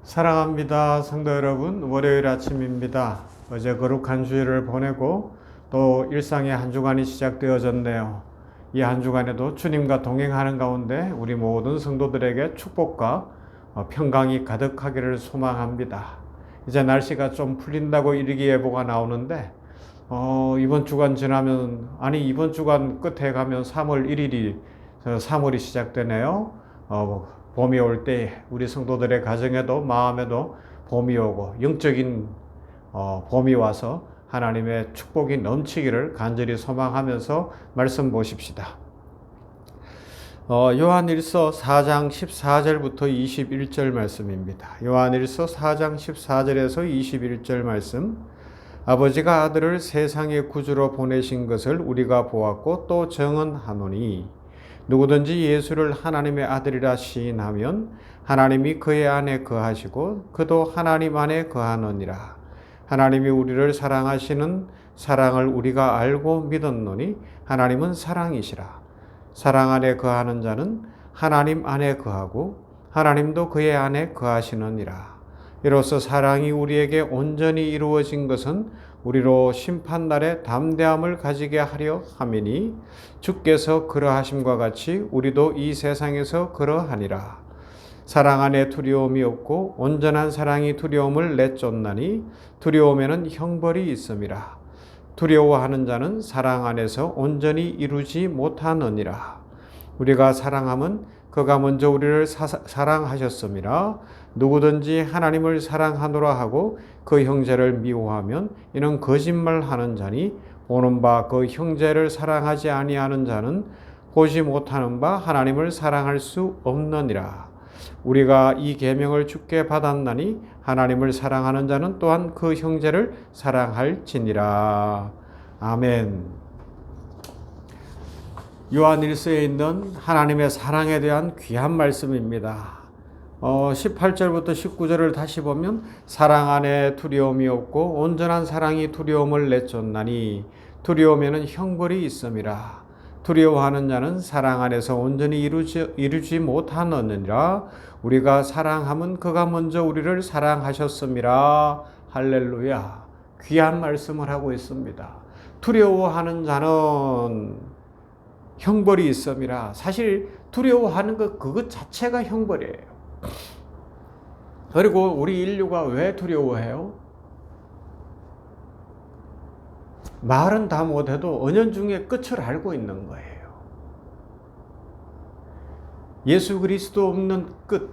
사랑합니다. 성도 여러분, 월요일 아침입니다. 어제 거룩한 주일을 보내고 또 일상의 한 주간이 시작되어졌네요. 이 한 주간에도 주님과 동행하는 가운데 우리 모든 성도들에게 축복과 평강이 가득하기를 소망합니다. 이제 날씨가 좀 풀린다고 일기예보가 나오는데 이번 주간 지나면 이번 주간 끝에 가면 3월 1일이 3월이 시작되네요. 봄이 올 때 우리 성도들의 가정에도 마음에도 봄이 오고 영적인 봄이 와서 하나님의 축복이 넘치기를 간절히 소망하면서 말씀 보십시다. 요한일서 4장 14절부터 21절 말씀입니다. 요한일서 4장 14절에서 21절 말씀. 아버지가 아들을 세상의 구주로 보내신 것을 우리가 보았고 또 증언하노니 누구든지 예수를 하나님의 아들이라 시인하면 하나님이 그의 안에 거하시고 그도 하나님 안에 거하느니라. 하나님이 우리를 사랑하시는 사랑을 우리가 알고 믿었노니 하나님은 사랑이시라. 사랑 안에 거하는 자는 하나님 안에 거하고 하나님도 그의 안에 거하시느니라. 이로써 사랑이 우리에게 온전히 이루어진 것은 우리로 심판날에 담대함을 가지게 하려 함이니 주께서 그러하심과 같이 우리도 이 세상에서 그러하니라. 사랑 안에 두려움이 없고 온전한 사랑이 두려움을 내쫓나니 두려움에는 형벌이 있음이라. 두려워하는 자는 사랑 안에서 온전히 이루지 못하느니라. 우리가 사랑함은 그가 먼저 우리를 사랑하셨음이라. 누구든지 하나님을 사랑하노라 하고 그 형제를 미워하면 이는 거짓말하는 자니 보는 바 그 형제를 사랑하지 아니하는 자는 보지 못하는 바 하나님을 사랑할 수 없느니라. 우리가 이 계명을 주께 받았나니 하나님을 사랑하는 자는 또한 그 형제를 사랑할지니라. 아멘. 요한일서에 있는 하나님의 사랑에 대한 귀한 말씀입니다. 18절부터 19절을 다시 보면 사랑 안에 두려움이 없고 온전한 사랑이 두려움을 내쫓나니 두려움에는 형벌이 있음이라. 두려워하는 자는 사랑 안에서 온전히 이루지 못하느니라. 우리가 사랑함은 그가 먼저 우리를 사랑하셨음이라. 할렐루야. 귀한 말씀을 하고 있습니다. 두려워하는 자는 형벌이 있음이라. 사실 두려워하는 그것 자체가 형벌이에요. 그리고 우리 인류가 왜 두려워해요? 말은 다 못해도 은연중에 끝을 알고 있는 거예요. 예수 그리스도 없는 끝,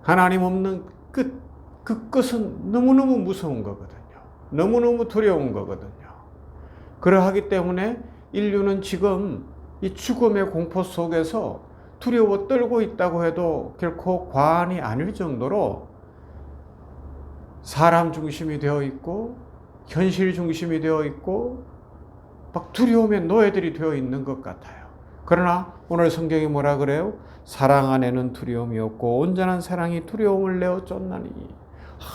하나님 없는 끝, 그 끝은 너무너무 무서운 거거든요. 너무너무 두려운 거거든요. 그러하기 때문에 인류는 지금 이 죽음의 공포 속에서 두려워 떨고 있다고 해도 결코 과언이 아닐 정도로 사람 중심이 되어 있고 현실 중심이 되어 있고 막 두려움의 노예들이 되어 있는 것 같아요. 그러나 오늘 성경이 뭐라 그래요? 사랑 안에는 두려움이 없고 온전한 사랑이 두려움을 내어쫓나니.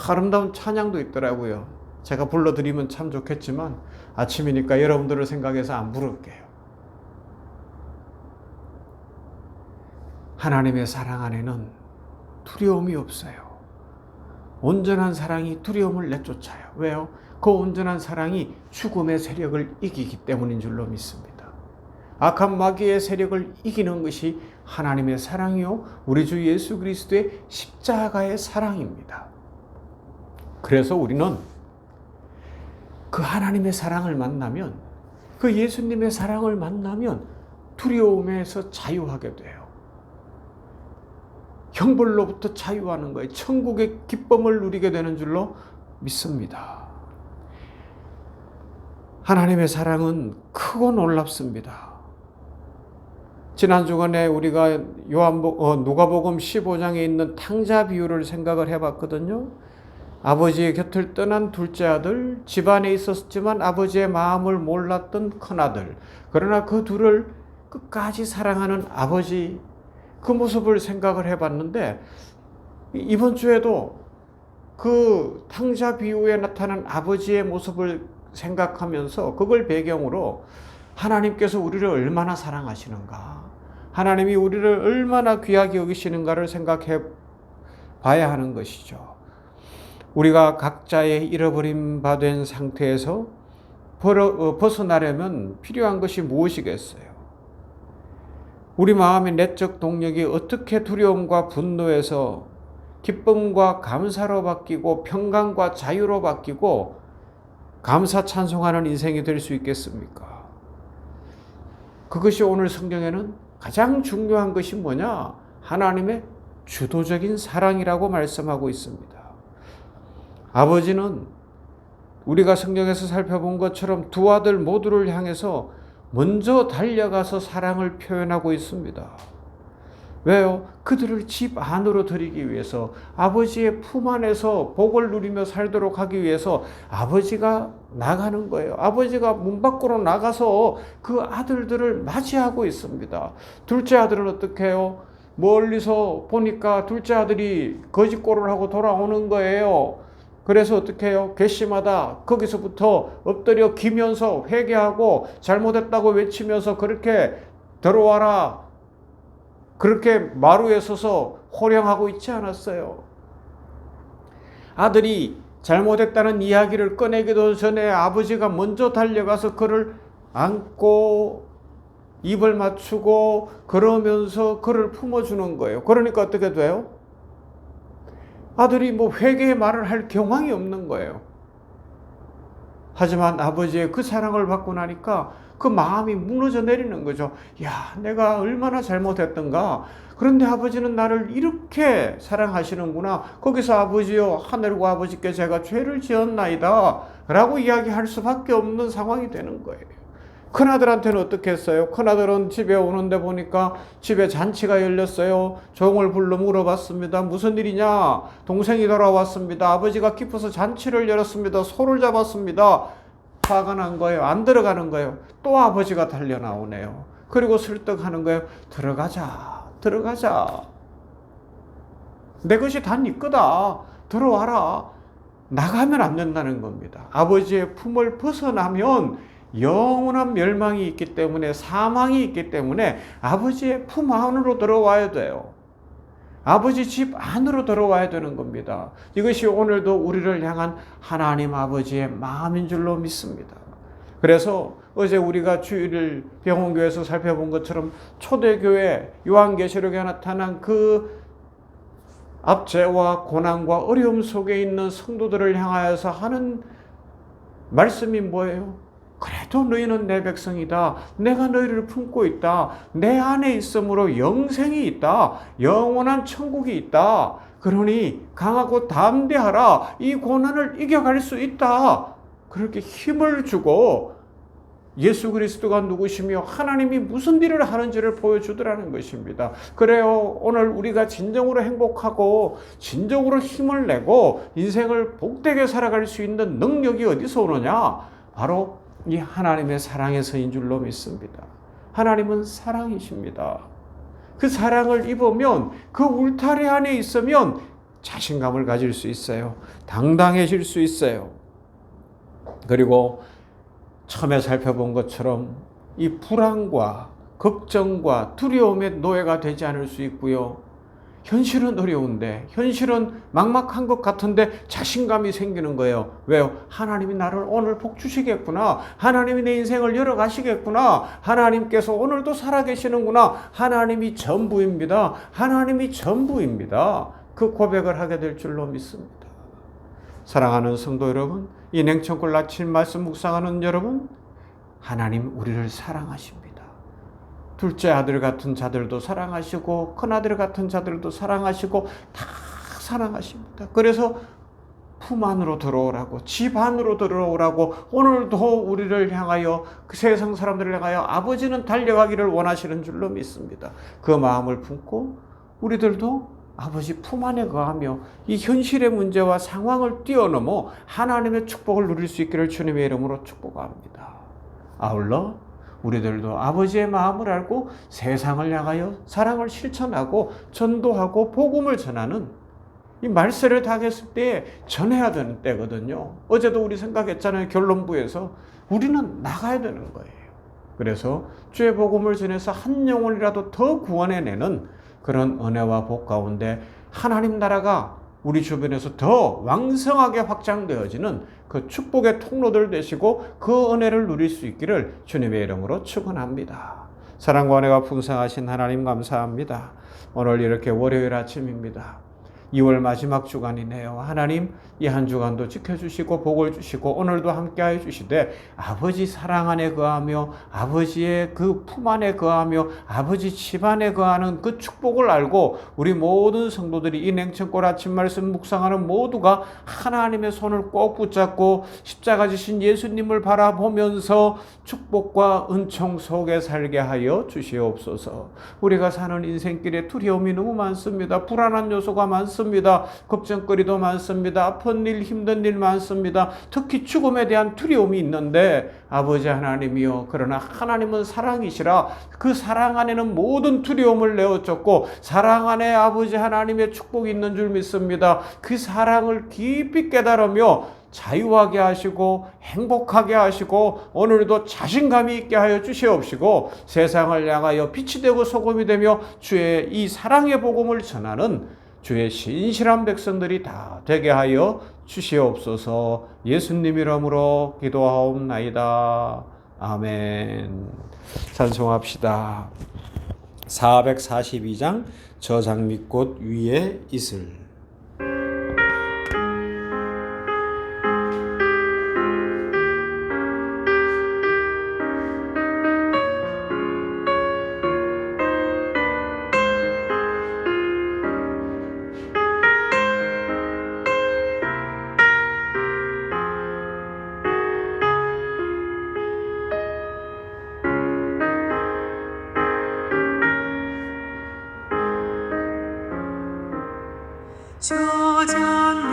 아름다운 찬양도 있더라고요. 제가 불러드리면 참 좋겠지만 아침이니까 여러분들을 생각해서 안 부를게요. 하나님의 사랑 안에는 두려움이 없어요. 온전한 사랑이 두려움을 내쫓아요. 왜요? 그 온전한 사랑이 죽음의 세력을 이기기 때문인 줄로 믿습니다. 악한 마귀의 세력을 이기는 것이 하나님의 사랑이요 우리 주 예수 그리스도의 십자가의 사랑입니다. 그래서 우리는 그 하나님의 사랑을 만나면, 그 예수님의 사랑을 만나면 두려움에서 자유하게 돼요. 형벌로부터 자유하는 거예요. 천국의 기쁨을 누리게 되는 줄로 믿습니다. 하나님의 사랑은 크고 놀랍습니다. 지난 주간에 우리가 누가복음 15장에 있는 탕자 비유를 생각을 해봤거든요. 아버지의 곁을 떠난 둘째 아들, 집안에 있었지만 아버지의 마음을 몰랐던 큰아들, 그러나 그 둘을 끝까지 사랑하는 아버지, 그 모습을 생각을 해봤는데 이번 주에도 그 탕자 비유에 나타난 아버지의 모습을 생각하면서 그걸 배경으로 하나님께서 우리를 얼마나 사랑하시는가, 하나님이 우리를 얼마나 귀하게 여기시는가를 생각해 봐야 하는 것이죠. 우리가 각자의 잃어버림 바 된 상태에서 벗어나려면 필요한 것이 무엇이겠어요? 우리 마음의 내적 동력이 어떻게 두려움과 분노에서 기쁨과 감사로 바뀌고 평강과 자유로 바뀌고 감사 찬송하는 인생이 될 수 있겠습니까? 그것이 오늘 성경에는 가장 중요한 것이 뭐냐? 하나님의 주도적인 사랑이라고 말씀하고 있습니다. 아버지는 우리가 성경에서 살펴본 것처럼 두 아들 모두를 향해서 먼저 달려가서 사랑을 표현하고 있습니다. 왜요? 그들을 집 안으로 들이기 위해서, 아버지의 품 안에서 복을 누리며 살도록 하기 위해서 아버지가 나가는 거예요. 아버지가 문 밖으로 나가서 그 아들들을 맞이하고 있습니다. 둘째 아들은 어떻게 해요? 멀리서 보니까 둘째 아들이 거짓골을 하고 돌아오는 거예요. 그래서 어떻게 해요? 괘씸하다. 거기서부터 엎드려 기면서 회개하고 잘못했다고 외치면서 그렇게 들어와라. 그렇게 마루에 서서 호령하고 있지 않았어요. 아들이 잘못했다는 이야기를 꺼내기도 전에 아버지가 먼저 달려가서 그를 안고 입을 맞추고 그러면서 그를 품어주는 거예요. 그러니까 어떻게 돼요? 아들이 회개의 말을 할 경황이 없는 거예요. 하지만 아버지의 그 사랑을 받고 나니까 그 마음이 무너져 내리는 거죠. 야, 내가 얼마나 잘못했던가. 그런데 아버지는 나를 이렇게 사랑하시는구나. 거기서 아버지요, 하늘과 아버지께 제가 죄를 지었나이다 라고 이야기할 수밖에 없는 상황이 되는 거예요. 큰아들한테는 어떻게 했어요? 큰아들은 집에 오는데 보니까 집에 잔치가 열렸어요. 종을 불러 물어봤습니다. 무슨 일이냐? 동생이 돌아왔습니다. 아버지가 기뻐서 잔치를 열었습니다. 소를 잡았습니다. 화가 난 거예요. 안 들어가는 거예요. 또 아버지가 달려 나오네요. 그리고 설득하는 거예요. 들어가자. 내 것이 다 네 거다. 들어와라. 나가면 안 된다는 겁니다. 아버지의 품을 벗어나면 영원한 멸망이 있기 때문에, 사망이 있기 때문에 아버지의 품 안으로 들어와야 돼요. 아버지 집 안으로 들어와야 되는 겁니다. 이것이 오늘도 우리를 향한 하나님 아버지의 마음인 줄로 믿습니다. 그래서 어제 우리가 주일을 병원교회에서 살펴본 것처럼 초대교회 요한계시록에 나타난 그 압제와 고난과 어려움 속에 있는 성도들을 향하여서 하는 말씀이 뭐예요? 그래도 너희는 내 백성이다. 내가 너희를 품고 있다. 내 안에 있으므로 영생이 있다. 영원한 천국이 있다. 그러니 강하고 담대하라. 이 고난을 이겨갈 수 있다. 그렇게 힘을 주고 예수 그리스도가 누구시며 하나님이 무슨 일을 하는지를 보여주더라는 것입니다. 그래요. 오늘 우리가 진정으로 행복하고 진정으로 힘을 내고 인생을 복되게 살아갈 수 있는 능력이 어디서 오느냐? 바로 이 하나님의 사랑에서인 줄로 믿습니다. 하나님은 사랑이십니다. 그 사랑을 입으면, 그 울타리 안에 있으면 자신감을 가질 수 있어요. 당당해질 수 있어요. 그리고 처음에 살펴본 것처럼 이 불안과 걱정과 두려움의 노예가 되지 않을 수 있고요. 현실은 어려운데, 현실은 막막한 것 같은데 자신감이 생기는 거예요. 왜요? 하나님이 나를 오늘 복 주시겠구나. 하나님이 내 인생을 열어가시겠구나. 하나님께서 오늘도 살아계시는구나. 하나님이 전부입니다. 하나님이 전부입니다. 그 고백을 하게 될 줄로 믿습니다. 사랑하는 성도 여러분, 이 냉천골 아침 말씀 묵상하는 여러분, 하나님 우리를 사랑하십니다. 둘째 아들 같은 자들도 사랑하시고 큰아들 같은 자들도 사랑하시고 다 사랑하십니다. 그래서 품 안으로 들어오라고, 집 안으로 들어오라고 오늘도 우리를 향하여, 그 세상 사람들을 향하여 아버지는 달려가기를 원하시는 줄로 믿습니다. 그 마음을 품고 우리들도 아버지 품 안에 거하며 이 현실의 문제와 상황을 뛰어넘어 하나님의 축복을 누릴 수 있기를 주님의 이름으로 축복합니다. 아울러 우리들도 아버지의 마음을 알고 세상을 향하여 사랑을 실천하고 전도하고 복음을 전하는 이 말세를 당했을 때 전해야 되는 때거든요. 어제도 우리 생각했잖아요. 결론부에서 우리는 나가야 되는 거예요. 그래서 주의 복음을 전해서 한 영혼이라도 더 구원해내는 그런 은혜와 복 가운데 하나님 나라가 우리 주변에서 더 왕성하게 확장되어지는 그 축복의 통로들 되시고 그 은혜를 누릴 수 있기를 주님의 이름으로 축원합니다. 사랑과 은혜가 풍성하신 하나님 감사합니다. 오늘 이렇게 월요일 아침입니다. 2월 마지막 주간이네요. 하나님 이 한 주간도 지켜주시고 복을 주시고 오늘도 함께하여 주시되 아버지 사랑 안에 거하며 아버지의 그 품 안에 거하며 아버지 집 안에 거하는 그 축복을 알고 우리 모든 성도들이 이 냉천골 아침 말씀 묵상하는 모두가 하나님의 손을 꼭 붙잡고 십자가 지신 예수님을 바라보면서 축복과 은총 속에 살게 하여 주시옵소서. 우리가 사는 인생길에 두려움이 너무 많습니다. 불안한 요소가 많습니다. 걱정거리도 많습니다. 아픈 일, 힘든 일 많습니다. 특히 죽음에 대한 두려움이 있는데 아버지 하나님이요, 그러나 하나님은 사랑이시라 그 사랑 안에는 모든 두려움을 내어쫓고 사랑 안에 아버지 하나님의 축복이 있는 줄 믿습니다. 그 사랑을 깊이 깨달으며 자유하게 하시고 행복하게 하시고 오늘도 자신감이 있게 하여 주시옵시고 세상을 향하여 빛이 되고 소금이 되며 주의 이 사랑의 복음을 전하는 주의 신실한 백성들이 다 되게 하여 주시옵소서. 예수님 이름으로 기도하옵나이다. 아멘. 찬송합시다. 442장 저 장미꽃 위에 이슬. 저 장미